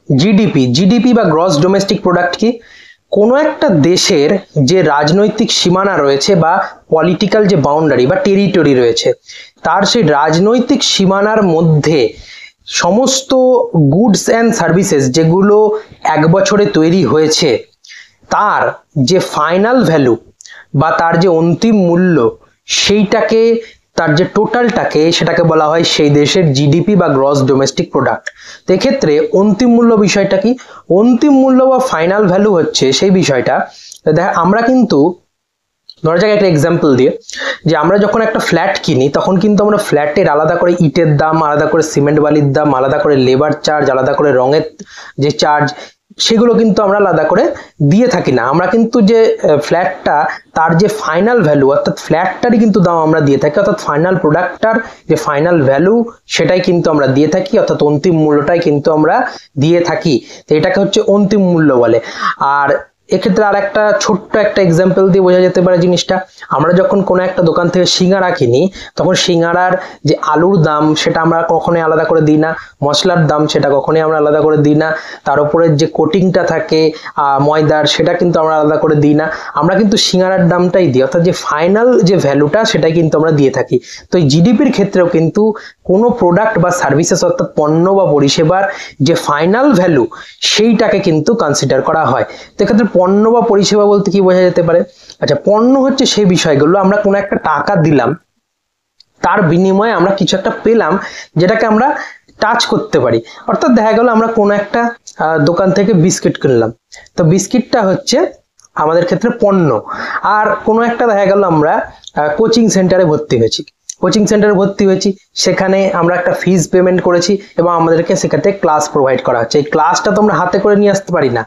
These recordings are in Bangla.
জিডিপি, জিডিপি বা গ্রস ডোমেস্টিক প্রোডাক্ট কি? কোনো একটা দেশের যে রাজনৈতিক সীমানা রয়েছে বা পলিটিক্যাল যে বাউন্ডারি বা টেরিটরি রয়েছে, তার সেই রাজনৈতিক সীমানার মধ্যে সমস্ত গুডস অ্যান্ড সার্ভিসেস যেগুলো এক বছরে তৈরি হয়েছে, তার যে ফাইনাল ভ্যালু বা তার যে অন্তিম মূল্য, সেইটাকে, তার যে টোটালটাকে, সেটাকে বলা হয় সেই দেশের জিডিপি বা গ্রস ডোমেস্টিক প্রোডাক্ট। তো এক্ষেত্রে অন্তিম মূল্য বিষয়টা কি? অন্তিম মূল্য বা ফাইনাল ভ্যালু হচ্ছে সেই বিষয়টা, দেখ আমরা কিন্তু ধরা যাক একটা এক্সাম্পল দিয়ে, যে আমরা যখন একটা ফ্ল্যাট কিনি তখন কিন্তু আমরা ফ্ল্যাটের আলাদা করে ইটের দাম, আলাদা করে সিমেন্ট বালির দাম, আলাদা করে লেবার চার্জ, আলাদা করে রঙের যে চার্জ, সেগুলো কিন্তু আমরা আলাদা করে দিয়ে থাকি না। আমরা কিন্তু যে ফ্ল্যাটটা, তার যে ফাইনাল ভ্যালু অর্থাৎ ফ্ল্যাটটারই কিন্তু দাম আমরা দিয়ে থাকি, অর্থাৎ ফাইনাল প্রোডাক্টটার যে ফাইনাল ভ্যালু সেটাই কিন্তু আমরা দিয়ে থাকি, অর্থাৎ অন্তিম মূল্যটাই কিন্তু আমরা দিয়ে থাকি। তো এটাকে হচ্ছে অন্তিম মূল্য বলে। আর এক্ষেত্রে আর একটা ছোট্ট একটা এক্সাম্পল দিয়ে বোঝা যেতে পারে জিনিসটা। আমরা যখন কোনো একটা দোকান থেকে সিঙ্গারা কিনি, তখন সিঙ্গারার যে আলুর দাম সেটা আমরা কখনোই আলাদা করে দিই না, মশলার দাম সেটা কখনোই আমরা আলাদা করে দিই না, তার উপরে যে কোটিংটা থাকে ময়দার, সেটা কিন্তু আমরা আলাদা করে দিই না। আমরা কিন্তু সিঙ্গারার দামটাই দিই, অর্থাৎ যে ফাইনাল যে ভ্যালুটা সেটাই কিন্তু আমরা দিয়ে থাকি। তো এই জিডিপির ক্ষেত্রেও কিন্তু কোনো প্রোডাক্ট বা সার্ভিসেস অর্থাৎ পণ্য বা পরিষেবার যে ফাইনাল ভ্যালু সেইটাকে কিন্তু কনসিডার করা হয়। তো এক্ষেত্রে পণ্য বা পরিষেবা বলতে কি বোঝা যেতে পারে? আচ্ছা, পণ্য হচ্ছে সেই বিষয়গুলো আমরা কোনো একটা টাকা দিলাম, তার বিনিময়ে আমরা কিছু একটা পেলাম যেটাকে আমরা টাচ করতে পারি। অর্থাৎ দেখা গেল আমরা কোনো একটা দোকান থেকে বিস্কিট কিনলাম, তো বিস্কিটটা হচ্ছে আমাদের ক্ষেত্রে পণ্য। আর কোনো একটা দেখা গেল আমরা কোচিং সেন্টারে ভর্তি হয়েছি, কোচিং সেন্টারে ভর্তি হয়েছি, সেখানে আমরা একটা ফিজ পেমেন্ট করেছি এবং আমাদেরকে সেখানে ক্লাস প্রোভাইড করা হচ্ছে। এই ক্লাসটা তো আমরা হাতে করে নিয়ে আসতে পারি না,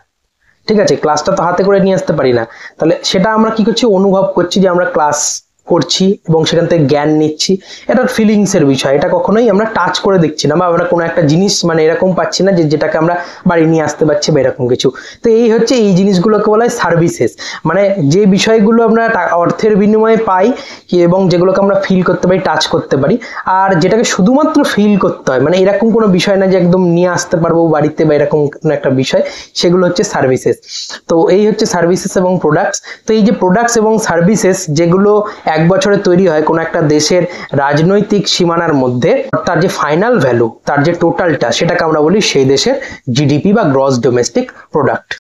ঠিক আছে, ক্লাসটা তো হাতে করে নিয়ে আসতে পারি না। তাহলে সেটা আমরা কি করছি? অনুভব করছি যে আমরা ক্লাস করছি এবং সেখান থেকে জ্ঞান নিচ্ছি। এটা ফিলিংস এর বিষয়, এটা কখনোই আমরা টাচ করে দেখছি না, বা আমরা কোনো একটা জিনিস মানে এরকম পাচ্ছি না যে যেটাকে আমরা বাড়ি নিয়ে আসতে পারছি বা এরকম কিছু। তো এই হচ্ছে, এই জিনিসগুলোকে বলা হয় সার্ভিসেস, মানে যে বিষয়গুলো আমরা অর্থের বিনিময়ে পাই এবং যেগুলোকে আমরা ফিল করতে পারি, টাচ করতে পারি। আর যেটাকে শুধুমাত্র ফিল করতে হয়, মানে এরকম কোনো বিষয় না যে একদম নিয়ে আসতে পারবো বাড়িতে বা এরকম কোনো একটা বিষয়, সেগুলো হচ্ছে সার্ভিসেস। তো এই হচ্ছে সার্ভিসেস এবং প্রোডাক্টস। তো এই যে প্রোডাক্টস এবং সার্ভিসেস যেগুলো এক বছরে তৈরি হয় কোনো একটা দেশের রাজনৈতিক সীমানার মধ্যে, তার যে ফাইনাল ভ্যালু, তার যে টোটালটা, সেটাকে আমরা বলি সেই দেশের জিডিপি বা গ্রস ডোমেস্টিক প্রোডাক্ট।